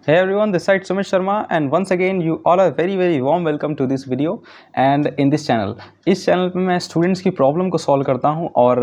Hey everyone, this side Sumit Sharma and once again you all are very warm welcome to this video and in this channel. इस channel पे मैं students की problem को solve करता हूँ और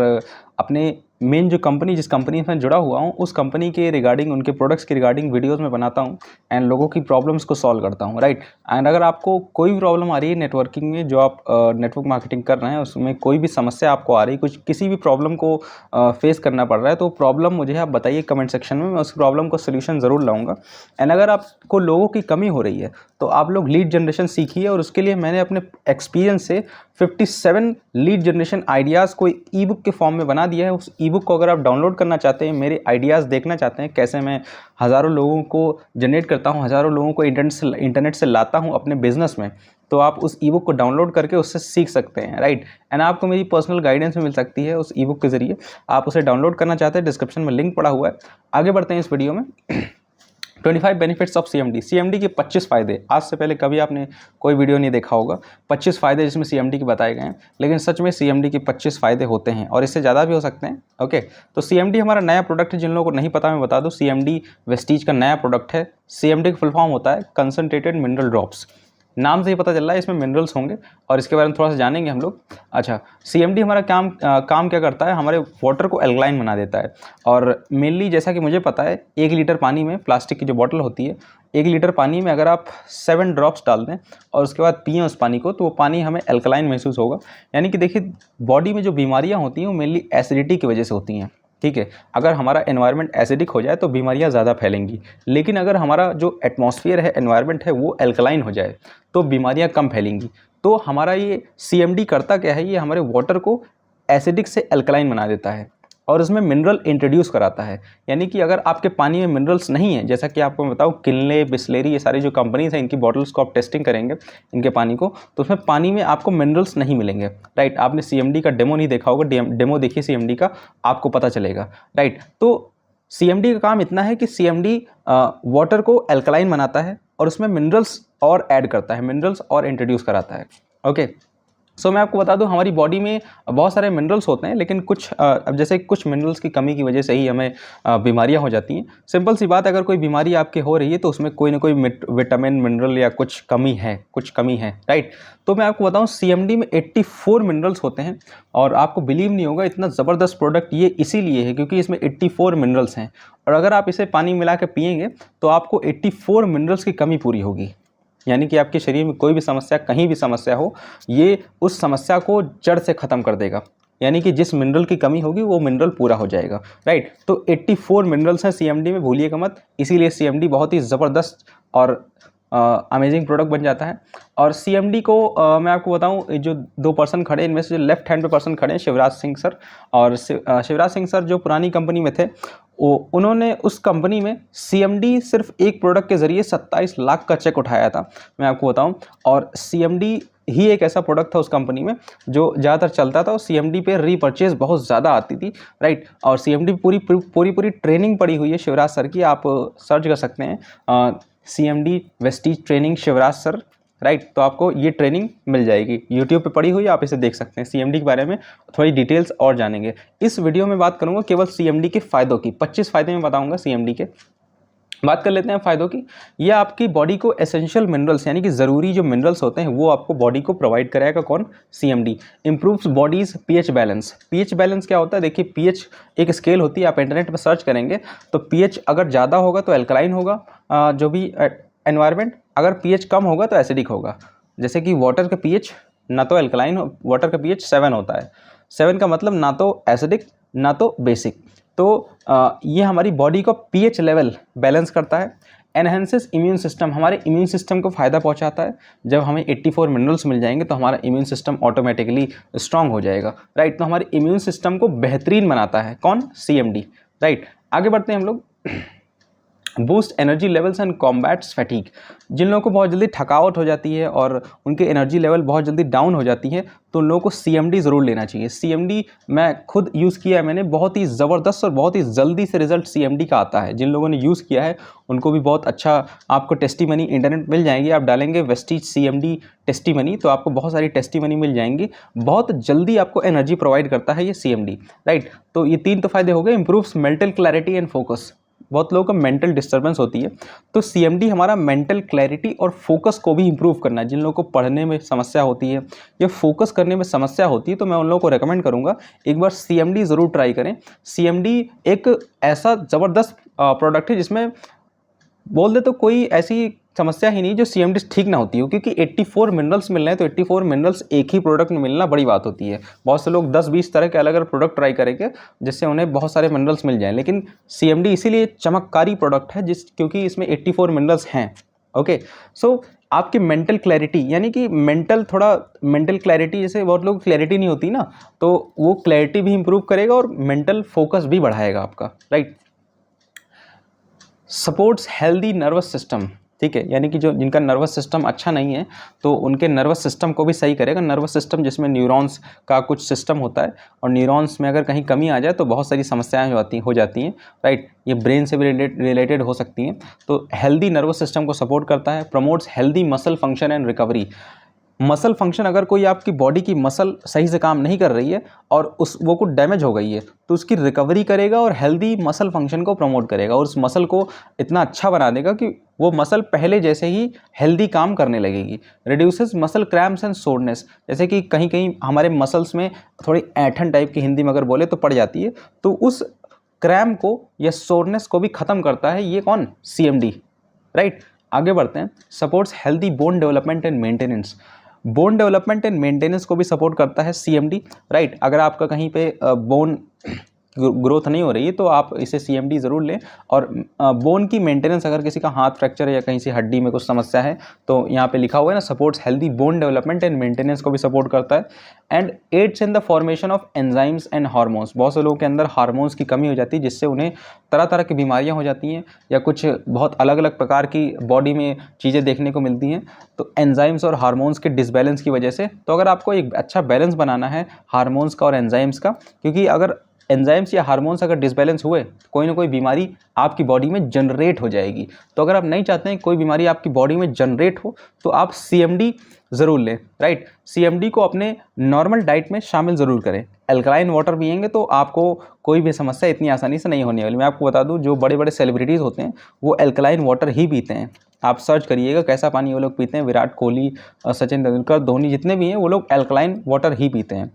अपने मेन जो कंपनी जिस कंपनी से जुड़ा हुआ हूँ उस कंपनी के रिगार्डिंग उनके प्रोडक्ट्स के रिगार्डिंग वीडियोस में बनाता हूँ एंड लोगों की प्रॉब्लम्स को सॉल्व करता हूँ, राइट। एंड अगर आपको कोई भी प्रॉब्लम आ रही है नेटवर्किंग में, जो आप नेटवर्क मार्केटिंग कर रहे हैं उसमें कोई भी समस्या आपको आ रही है, किसी भी प्रॉब्लम को फेस करना पड़ रहा है, तो प्रॉब्लम मुझे आप बताइए कमेंट सेक्शन में, मैं उस प्रॉब्लम को सोल्यूशन ज़रूर लाऊंगा। एंड अगर आपको लोगों की कमी हो रही है तो आप लोग लीड जनरेशन सीखिए और उसके लिए मैंने अपने एक्सपीरियंस से 57 लीड जनरेशन आइडियाज़ को ई बुक के फॉर्म में बना दिया है। उस ई बुक को अगर आप डाउनलोड करना चाहते हैं, मेरे आइडियाज़ देखना चाहते हैं, कैसे मैं हज़ारों लोगों को जनरेट करता हूं, हज़ारों लोगों को इंटरनेट से लाता हूं अपने बिजनेस में, तो आप उस ई बुक को डाउनलोड करके उससे सीख सकते हैं, राइट। एंड आपको मेरी पर्सनल गाइडेंस भी मिल सकती है उस ई बुक के ज़रिए। आप उसे डाउनलोड करना चाहते हैं, डिस्क्रिप्शन में लिंक पड़ा हुआ है। आगे बढ़ते हैं इस वीडियो में। 25 बेनिफिट्स ऑफ सीएमडी। सीएमडी के 25 फ़ायदे, आज से पहले कभी आपने कोई वीडियो नहीं देखा होगा। 25 फ़ायदे जिसमें सीएमडी के बताए गए हैं, लेकिन सच में सीएमडी के 25 फ़ायदे होते हैं और इससे ज़्यादा भी हो सकते हैं। ओके, तो सीएमडी हमारा नया प्रोडक्ट है। जिन लोगों को नहीं पता मैं बता दूं, सीएमडी वेस्टीज का नया प्रोडक्ट है। सीएमडी का फुल फॉर्म होता है कंसंट्रेटेड मिनरल ड्रॉप्स। नाम से ही पता चल रहा है इसमें मिनरल्स होंगे और इसके बारे में थोड़ा सा जानेंगे हम लोग। अच्छा, सीएमडी हमारा काम क्या करता है, हमारे वाटर को एल्कलाइन बना देता है। और मेनली जैसा कि मुझे पता है, 1 लीटर पानी में, प्लास्टिक की जो बॉटल होती है, 1 लीटर पानी में अगर आप 7 ड्रॉप्स डाल दें और उसके बाद पिएँ उस पानी को, तो वो पानी हमें एल्कलाइन महसूस होगा। यानी कि देखिए, बॉडी में जो बीमारियाँ होती हैं वो मेनली एसिडिटी की वजह से होती हैं, ठीक है। अगर हमारा एनवायरनमेंट एसिडिक हो जाए तो बीमारियां ज़्यादा फैलेंगी, लेकिन अगर हमारा जो एटमॉस्फेयर है, एनवायरनमेंट है, वो एल्कलाइन हो जाए तो बीमारियां कम फैलेंगी। तो हमारा ये सीएमडी करता क्या है, ये हमारे वाटर को एसिडिक से एल्कलाइन बना देता है और इसमें मिनरल इंट्रोड्यूस कराता है। यानी कि अगर आपके पानी में मिनरल्स नहीं है, जैसा कि आपको मैं बताऊँ, किनले, बिस्लेरी, ये सारी जो कंपनीज हैं, इनकी बॉटल्स को आप टेस्टिंग करेंगे इनके पानी को, तो उसमें पानी में आपको मिनरल्स नहीं मिलेंगे, राइट। आपने सीएमडी का डेमो नहीं देखा होगा, डेमो देखिए सीएमडी का, आपको पता चलेगा, राइट। तो सीएमडी का काम इतना है कि सीएमडी वाटर को एल्कलाइन बनाता है और उसमें मिनरल्स और ऐड करता है, मिनरल्स और इंट्रोड्यूस कराता है। ओके, सो मैं आपको बता दूं, हमारी बॉडी में बहुत सारे मिनरल्स होते हैं, लेकिन कुछ अब जैसे कुछ मिनरल्स की कमी की वजह से ही हमें बीमारियां हो जाती हैं। सिंपल सी बात, अगर कोई बीमारी आपके हो रही है तो उसमें कोई ना कोई विटामिन, मिनरल या कुछ कमी है, राइट। तो मैं आपको बताऊं, सीएमडी में 84 मिनरल्स होते हैं और आपको बिलीव नहीं होगा, इतना ज़बरदस्त प्रोडक्ट ये इसीलिए है क्योंकि इसमें 84 मिनरल्स हैं और अगर आप इसे पानी मिला के पिएंगे तो आपको 84 मिनरल्स की कमी पूरी होगी। यानी कि आपके शरीर में कोई भी समस्या, कहीं भी समस्या हो, ये उस समस्या को जड़ से ख़त्म कर देगा। यानी कि जिस मिनरल की कमी होगी वो मिनरल पूरा हो जाएगा, राइट। तो 84 मिनरल्स हैं सीएमडी में, भूलिएगा मत। इसीलिए सीएमडी बहुत ही ज़बरदस्त और अमेजिंग प्रोडक्ट बन जाता है। और सीएमडी को मैं आपको बताऊं, जो 2 पर्सन खड़े हैं, इनमें से जो लेफ्ट हैंड पे पर्सन खड़े हैं, शिवराज सिंह सर। और शिवराज सिंह सर जो पुरानी कंपनी में थे, उन्होंने उस कंपनी में सीएमडी सिर्फ एक प्रोडक्ट के ज़रिए 27 लाख का चेक उठाया था, मैं आपको बताऊं। और सीएमडी ही एक ऐसा प्रोडक्ट था उस कंपनी में जो ज़्यादातर चलता था और सीएमडी पे रीपर्चेज बहुत ज़्यादा आती थी, राइट। और सीएमडी पूरी ट्रेनिंग पड़ी हुई है शिवराज सर की, आप सर्च कर सकते हैं CMD Vestige training Shivraj sir, right. तो आपको ये ट्रेनिंग मिल जाएगी, यूट्यूब पे पड़ी हुई है, आप इसे देख सकते हैं। सीएमडी के बारे में थोड़ी डिटेल्स और जानेंगे। इस वीडियो में बात करूंगा केवल सीएमडी के फ़ायदों की, 25 फ़ायदे में बताऊंगा सीएमडी के। बात कर लेते हैं फ़ायदों की। ये आपकी बॉडी को एसेंशियल मिनरल्स, यानी कि ज़रूरी जो मिनरल्स होते हैं वो आपको बॉडी को प्रोवाइड कराएगा। कौन? CMD. Improves bodies pH balance. PH balance क्या होता है? देखिए, पीएच एक स्केल होती है, आप इंटरनेट पर सर्च करेंगे तो पीएच अगर ज़्यादा होगा तो एल्कलाइन होगा जो भी एनवायरनमेंट, अगर पीएच कम होगा तो एसिडिक होगा। जैसे कि वाटर का पीएच ना तो एल्कलाइन हो, वाटर का पीएच 7 होता है। 7 का मतलब ना तो एसिडिक ना तो बेसिक। तो ये हमारी बॉडी को पीएच लेवल बैलेंस करता है। एनहेंसेस इम्यून सिस्टम, हमारे इम्यून सिस्टम को फ़ायदा पहुंचाता है। जब हमें 84 मिनरल्स मिल जाएंगे तो हमारा इम्यून सिस्टम ऑटोमेटिकली स्ट्रांग हो जाएगा, राइट। तो हमारे इम्यून सिस्टम को बेहतरीन बनाता है कौन? CMD, right. आगे बढ़ते हैं हम लोग। Boost energy levels and combats fatigue. जिन लोगों को बहुत जल्दी थकावट हो जाती है और उनके एनर्जी लेवल बहुत जल्दी डाउन हो जाती है, तो उन लोगों को सीएमडी ज़रूर लेना चाहिए। सीएमडी मैं खुद यूज़ किया है मैंने, बहुत ही ज़बरदस्त और बहुत ही जल्दी से रिजल्ट सीएमडी का आता है। जिन लोगों ने यूज़ किया है उनको भी बहुत अच्छा, आपको टेस्टीमनी इंटरनेट मिल जाएंगी। आप डालेंगे वेस्टीज सीएमडी टेस्टीमनी तो आपको बहुत सारी टेस्टीमनी मिल जाएंगी। बहुत जल्दी आपको एनर्जी प्रोवाइड करता है ये सीएमडी, राइट। तो ये 3 तो फ़ायदे हो गए। Improves mental clarity and focus. बहुत लोगों को मेंटल डिस्टर्बेंस होती है, तो CMD हमारा मेंटल क्लैरिटी और फोकस को भी इंप्रूव करना है। जिन लोगों को पढ़ने में समस्या होती है या फोकस करने में समस्या होती है, तो मैं उन लोगों को रेकमेंड करूंगा एक बार CMD ज़रूर ट्राई करें। CMD एक ऐसा ज़बरदस्त प्रोडक्ट है जिसमें बोल दे तो कोई ऐसी समस्या ही नहीं जो CMD ठीक ना होती हो, क्योंकि 84 मिनरल्स मिल रहे हैं, तो 84 मिनरल्स एक ही प्रोडक्ट में मिलना बड़ी बात होती है। बहुत से लोग 10-20 तरह के अलग अलग प्रोडक्ट ट्राई करेंगे जिससे उन्हें बहुत सारे मिनरल्स मिल जाएं, लेकिन CMD इसीलिए चमत्कारी प्रोडक्ट है क्योंकि इसमें 84 मिनरल्स हैं। ओके, सो आपकी मेंटल क्लैरिटी, यानी कि मेंटल क्लैरिटी, जैसे बहुत लोग क्लैरिटी नहीं होती ना, तो वो क्लैरिटी भी इंप्रूव करेगा और मेंटल फोकस भी बढ़ाएगा आपका, right. Supports healthy nervous system, ठीक है, यानी कि जो जिनका नर्वस सिस्टम अच्छा नहीं है तो उनके नर्वस सिस्टम को भी सही करेगा। नर्वस सिस्टम जिसमें न्यूरॉन्स का कुछ सिस्टम होता है, और न्यूरॉन्स में अगर कहीं कमी आ जाए तो बहुत सारी समस्याएं हो जाती हैं, राइट। ये ब्रेन से भी रिलेटेड हो सकती हैं। तो हेल्दी नर्वस सिस्टम को सपोर्ट करता है। Promotes healthy muscle function and recovery. Muscle function, अगर कोई आपकी बॉडी की मसल सही से काम नहीं कर रही है और वो कुछ डैमेज हो गई है, तो उसकी रिकवरी करेगा और हेल्दी मसल फंक्शन को प्रमोट करेगा, और उस मसल को इतना अच्छा बना देगा कि वो मसल पहले जैसे ही हेल्दी काम करने लगेगी। Reduces muscle cramps and soreness, जैसे कि कहीं कहीं हमारे मसल्स में थोड़ी ऐंठन टाइप की, हिंदी में अगर बोले तो, पड़ जाती है, तो उस क्रैम्प को या सोरनेस को भी ख़त्म करता है ये कौन? CMD, right. आगे बढ़ते हैं। Supports healthy bone development and maintenance. Bone development and maintenance को भी सपोर्ट करता है CMD, राइट। अगर आपका कहीं पे बोन ग्रोथ नहीं हो रही है तो आप इसे CMD ज़रूर लें। और बोन की मेंटेनेंस, अगर किसी का हाथ फ्रैक्चर है या कहीं से हड्डी में कुछ समस्या है, तो यहाँ पे लिखा हुआ है ना, supports healthy bone development and maintenance को भी सपोर्ट करता है। And aids in the formation of enzymes and hormones. बहुत से लोगों के अंदर हार्मोन्स की कमी हो जाती है, जिससे उन्हें तरह तरह की बीमारियाँ हो जाती हैं या कुछ बहुत अलग अलग प्रकार की बॉडी में चीज़ें देखने को मिलती हैं, तो एंजाइम्स और हार्मोन्स के डिसबैलेंस की वजह से। तो अगर आपको एक अच्छा बैलेंस बनाना है हार्मोन्स का और एंजाइम्स का, क्योंकि अगर एंजाइम्स या हार्मोन्स अगर डिसबैलेंस हुए, कोई ना कोई बीमारी आपकी बॉडी में जनरेट हो जाएगी। तो अगर आप नहीं चाहते हैं कोई बीमारी आपकी बॉडी में जनरेट हो, तो आप CMD ज़रूर लें, राइट। CMD को अपने नॉर्मल डाइट में शामिल ज़रूर करें। एल्कलाइन वाटर पिएंगे तो आपको कोई भी समस्या इतनी आसानी से नहीं होने वाली। मैं आपको बता दूं, जो बड़े बड़े सेलिब्रिटीज़ होते हैं वो एल्कलाइन वाटर ही पीते हैं। आप सर्च करिएगा कैसा पानी वो लोग पीते हैं। विराट कोहली, सचिन तेंदुलकर, धोनी, जितने भी हैं वो लोग एल्कलाइन वाटर ही पीते हैं।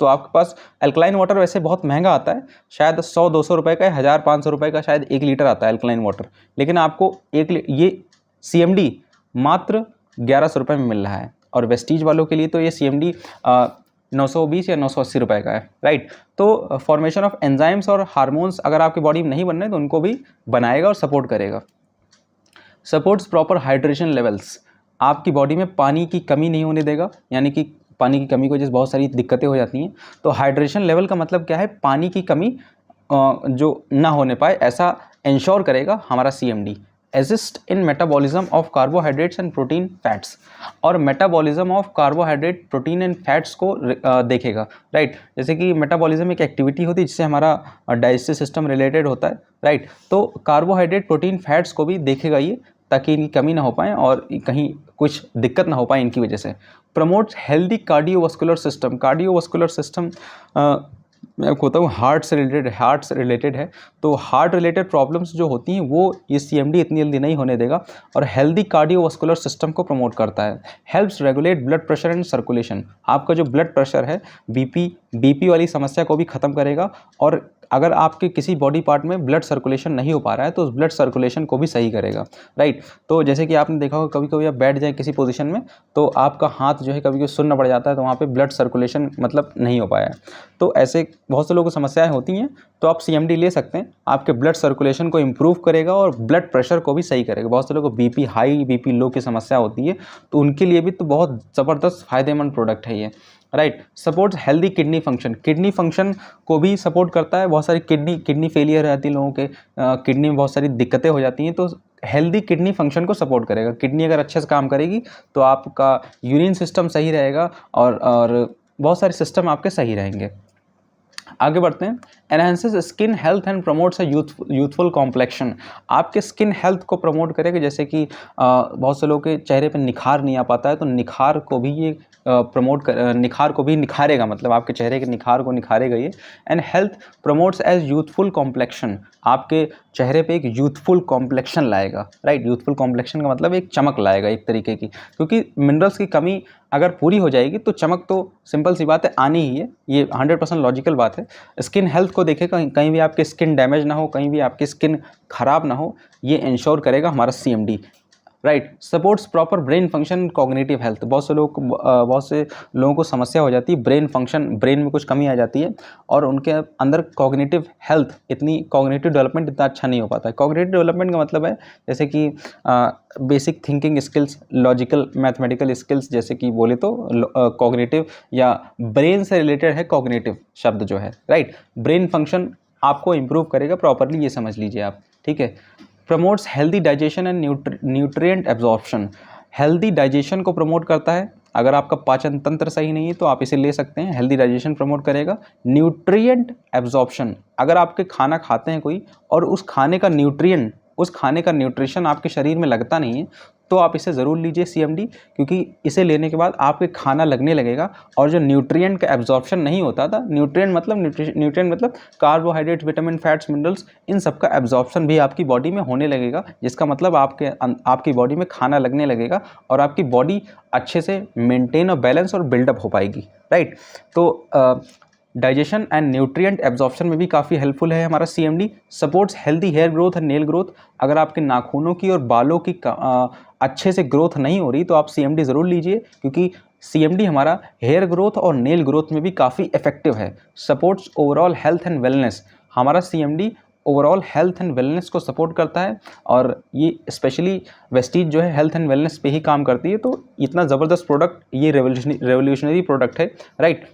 तो आपके पास एल्कलाइन वाटर वैसे बहुत महंगा आता है, शायद 100-200 रुपये का, 1000-500 रुपये का शायद 1 लीटर आता है एल्कलाइन वाटर, लेकिन आपको ये CMD मात्र 1100 रुपये में मिल रहा है। और वेस्टीज वालों के लिए तो ये CMD 920 या 980 रुपये का है, राइट। तो फॉर्मेशन ऑफ एंजाइम्स और हार्मोन्स अगर आपकी बॉडी में नहीं बन रहे तो उनको भी बनाएगा और सपोर्ट करेगा। Supports proper hydration levels. आपकी बॉडी में पानी की कमी नहीं होने देगा, यानी कि पानी की कमी की वजह से बहुत सारी दिक्कतें हो जाती हैं। तो हाइड्रेशन लेवल का मतलब क्या है? पानी की कमी जो ना होने पाए, ऐसा इंश्योर करेगा हमारा CMD। Assist in metabolism of carbohydrates and protein fats, और metabolism of carbohydrate, protein and fats को देखेगा, राइट। जैसे कि मेटाबॉलिज्म एक एक्टिविटी होती है जिससे हमारा डाइजेस्टिव सिस्टम रिलेटेड होता है, राइट। तो कार्बोहाइड्रेट, प्रोटीन, फैट्स को भी देखेगा ये, ताकि इनकी कमी ना हो पाए और कहीं कुछ दिक्कत ना हो पाए इनकी वजह से। Promotes healthy cardiovascular system. Cardiovascular system मैं आपको बताऊँ हार्ट से रिलेटेड है। तो हार्ट रिलेटेड प्रॉब्लम्स जो होती हैं वो ये CMD इतनी जल्दी नहीं होने देगा, और हेल्दी कार्डियोवास्कुलर सिस्टम को प्रमोट करता है। Helps regulate blood pressure and circulation. आपका जो ब्लड प्रेशर है, BP वाली समस्या को भी ख़त्म करेगा। और अगर आपके किसी बॉडी पार्ट में ब्लड सर्कुलेशन नहीं हो पा रहा है तो उस ब्लड सर्कुलेशन को भी सही करेगा, राइट। तो जैसे कि आपने देखा होगा कभी कभी आप बैठ जाए किसी पोजीशन में तो आपका हाथ जो है कभी कभी सुन्न पड़ जाता है, तो वहाँ पे ब्लड सर्कुलेशन मतलब नहीं हो पाया है। तो ऐसे बहुत से लोगों को समस्याएं होती हैं, तो आप CMD ले सकते हैं। आपके ब्लड सर्कुलेशन को इम्प्रूव करेगा और ब्लड प्रेशर को भी सही करेगा। बहुत से लोगों को BP हाई, BP लो की समस्या होती है, तो उनके लिए भी तो बहुत ज़बरदस्त फ़ायदेमंद प्रोडक्ट है ये, right. Supports healthy kidney function. Kidney function को भी सपोर्ट करता है। बहुत सारी किडनी फेलियर रहती है लोगों के, किडनी में बहुत सारी दिक्कतें हो जाती हैं, तो हेल्दी किडनी फंक्शन को सपोर्ट करेगा। किडनी अगर अच्छे से काम करेगी तो आपका यूरिन सिस्टम सही रहेगा और बहुत सारे सिस्टम आपके सही रहेंगे। आगे बढ़ते हैं। Enhances skin health and promotes a youthful complexion. आपके स्किन हेल्थ को प्रमोट करेगा, जैसे कि बहुत से लोगों के चेहरे पे निखार नहीं आ पाता है, तो निखार को भी ये निखार को भी निखारेगा, मतलब आपके चेहरे के निखार को निखारेगा ये। And health promotes as youthful complexion, आपके चेहरे पे एक यूथफुल कॉम्प्लेक्शन लाएगा, राइट। यूथफुल कॉम्प्लेक्शन का मतलब एक चमक लाएगा एक तरीके की, क्योंकि मिनरल्स की कमी अगर पूरी हो जाएगी तो चमक तो सिंपल सी बात है आनी ही है, ये 100% लॉजिकल बात है। स्किन हेल्थ को देखें, कहीं भी आपकी स्किन डैमेज ना हो, कहीं भी आपकी स्किन खराब ना हो, ये इंश्योर करेगा हमारा CMD, right. Supports proper brain function, cognitive health. बहुत से लोगों को समस्या हो जाती है ब्रेन फंक्शन, ब्रेन में कुछ कमी आ जाती है और उनके अंदर कॉग्निटिव हेल्थ कॉग्निटिव डेवलपमेंट इतना अच्छा नहीं हो पाता है। कॉग्निटिव डेवलपमेंट का मतलब है जैसे कि basic thinking skills, logical mathematical skills, जैसे कि बोले तो कॉग्निटिव या ब्रेन से रिलेटेड है कॉग्निटिव शब्द जो है, राइट। ब्रेन फंक्शन आपको इम्प्रूव करेगा प्रॉपरली, ये समझ लीजिए आप, ठीक है। Promotes healthy digestion and nutrient absorption, healthy digestion को प्रमोट करता है। अगर आपका पाचन तंत्र सही नहीं है तो आप इसे ले सकते हैं, हेल्दी डाइजेशन प्रमोट करेगा। न्यूट्रिएंट एब्जॉर्प्शन, अगर आपके खाना खाते हैं कोई और उस खाने का न्यूट्रिशन आपके शरीर में लगता नहीं है तो आप इसे ज़रूर लीजिए CMD, क्योंकि इसे लेने के बाद आपके खाना लगने लगेगा और जो न्यूट्रिएंट का एब्जॉर्प्शन नहीं होता था, न्यूट्रिएंट मतलब कार्बोहाइड्रेट, विटामिन, फैट्स, मिनरल्स, इन सब का एब्जॉर्प्शन भी आपकी बॉडी में होने लगेगा, जिसका मतलब आपकी बॉडी में खाना लगने लगेगा और आपकी बॉडी अच्छे से मेंटेन और बैलेंस और बिल्डअप हो पाएगी, राइट। तो डाइजेशन एंड न्यूट्रिएंट एब्जॉर्प्शन में भी काफ़ी हेल्पफुल है हमारा CMD। Supports healthy hair growth and nail growth, अगर आपके नाखूनों की और बालों की अच्छे से ग्रोथ नहीं हो रही तो आप CMD ज़रूर लीजिए, क्योंकि CMD हमारा हेयर ग्रोथ और नेल ग्रोथ में भी काफ़ी इफेक्टिव है। Supports overall health and wellness, हमारा CMD overall health and wellness को सपोर्ट करता है और ये स्पेशली वेस्टीज जो है हेल्थ एंड वेलनेस पे ही काम करती है, तो इतना ज़बरदस्त प्रोडक्ट, ये रेवोल्यूशनरी प्रोडक्ट है, राइट।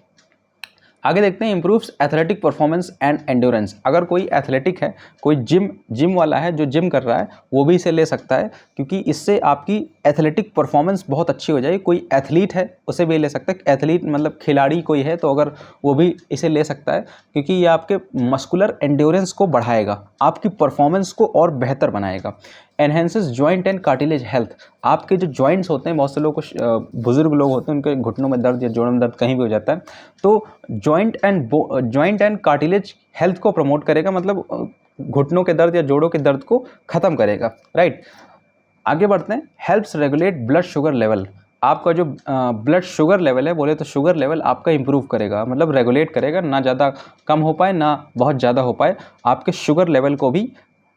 आगे देखते हैं, improves athletic performance and endurance. अगर कोई एथलेटिक है, कोई जिम वाला है जो जिम कर रहा है, वो भी इसे ले सकता है, क्योंकि इससे आपकी एथलेटिक परफॉर्मेंस बहुत अच्छी हो जाएगी। कोई एथलीट है उसे भी ले सकता है, एथलीट मतलब खिलाड़ी कोई है तो अगर वो भी इसे ले सकता है, क्योंकि ये आपके मस्कुलर एंड्योरेंस को बढ़ाएगा, आपकी परफॉर्मेंस को और बेहतर बनाएगा। Enhances joint and cartilage health, आपके जो जॉइंट्स होते हैं, बहुत से लोग बुजुर्ग लोग होते हैं उनके घुटनों में दर्द या जोड़ों में दर्द कहीं भी हो जाता है, तो जॉइंट एंड कार्टिलेज हेल्थ को प्रमोट करेगा, मतलब घुटनों के दर्द या जोड़ों के दर्द को ख़त्म करेगा, राइट। आगे बढ़ते हैं, helps regulate blood sugar level, आपका जो ब्लड शुगर लेवल है, बोले तो शुगर लेवल आपका इंप्रूव करेगा, मतलब रेगुलेट करेगा, ना ज़्यादा कम हो पाए ना बहुत ज़्यादा हो पाए, आपके शुगर लेवल को भी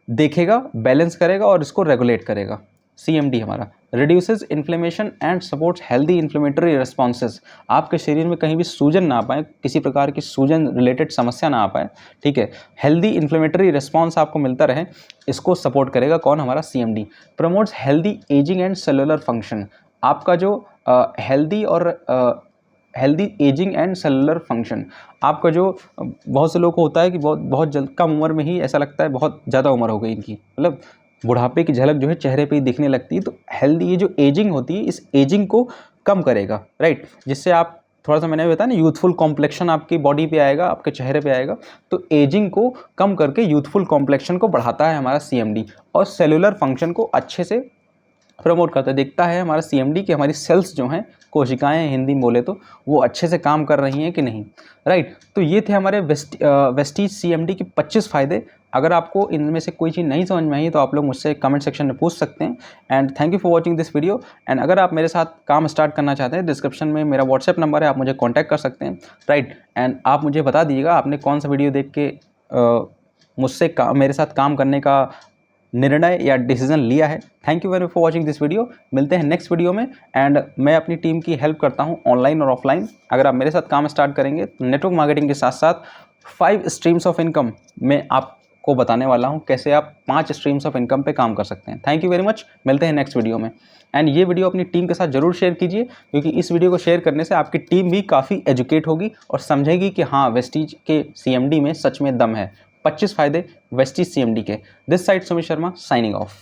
देखेगा, बैलेंस करेगा और इसको रेगुलेट करेगा। CMD हमारा reduces inflammation and supports healthy inflammatory responses, आपके शरीर में कहीं भी सूजन ना आ पाए, किसी प्रकार की सूजन रिलेटेड समस्या ना आ पाए, ठीक है, हेल्दी इन्फ्लेमेटरी रिस्पॉन्स आपको मिलता रहे, इसको सपोर्ट करेगा कौन, हमारा CMD। Promotes healthy ageing and cellular function, आपका जो healthy ageing and cellular function, आपका जो बहुत से लोग को होता है कि बहुत जल्द कम उम्र में ही ऐसा लगता है बहुत ज़्यादा उम्र हो गई इनकी, मतलब बुढ़ापे की झलक जो है चेहरे पे ही दिखने लगती है, तो हेल्दी ये जो एजिंग होती है, इस एजिंग को कम करेगा, राइट, जिससे आप थोड़ा सा मैंने बताया ना, यूथफुल कॉम्प्लेक्शन आपकी बॉडी पे आएगा, आपके चेहरे पे आएगा, तो एजिंग को कम करके यूथफुल कॉम्प्लेक्शन को बढ़ाता है हमारा CMD, और सेलुलर फंक्शन को अच्छे से प्रमोट करता है। देखता है हमारा CMD कि हमारी सेल्स जो हैं, कोशिकाएं हिंदी में बोले तो, वो अच्छे से काम कर रही हैं कि नहीं, राइट। तो ये थे हमारे वेस्टीज CMD के 25 फ़ायदे। अगर आपको इनमें से कोई चीज़ नहीं समझ में आई तो आप लोग मुझसे कमेंट सेक्शन में पूछ सकते हैं। And thank you for watching this video. And अगर आप मेरे साथ काम स्टार्ट करना चाहते हैं, डिस्क्रिप्शन में मेरा व्हाट्सएप नंबर है, आप मुझे कॉन्टैक्ट कर सकते हैं, राइट। एंड आप मुझे बता दीजिएगा आपने कौन सा वीडियो देख के मुझसे मेरे साथ काम करने का निर्णय या डिसीजन लिया है। Thank you very much for watching this video. मिलते हैं नेक्स्ट वीडियो में। एंड मैं अपनी टीम की हेल्प करता हूं ऑनलाइन और ऑफलाइन। अगर आप मेरे साथ काम स्टार्ट करेंगे तो नेटवर्क मार्केटिंग के साथ साथ 5 स्ट्रीम्स ऑफ इनकम मैं आपको बताने वाला हूं, कैसे आप 5 स्ट्रीम्स ऑफ इनकम पे काम कर सकते हैं। थैंक यू वेरी मच, मिलते हैं नेक्स्ट वीडियो में। एंड ये वीडियो अपनी टीम के साथ जरूर शेयर कीजिए, क्योंकि इस वीडियो को शेयर करने से आपकी टीम भी काफ़ी एजुकेट होगी और समझेगी कि हाँ, वेस्टीज के CMD में सच में दम है। 25 फ़ायदे वेस्टीज CMD के। This side Sumit Sharma signing off.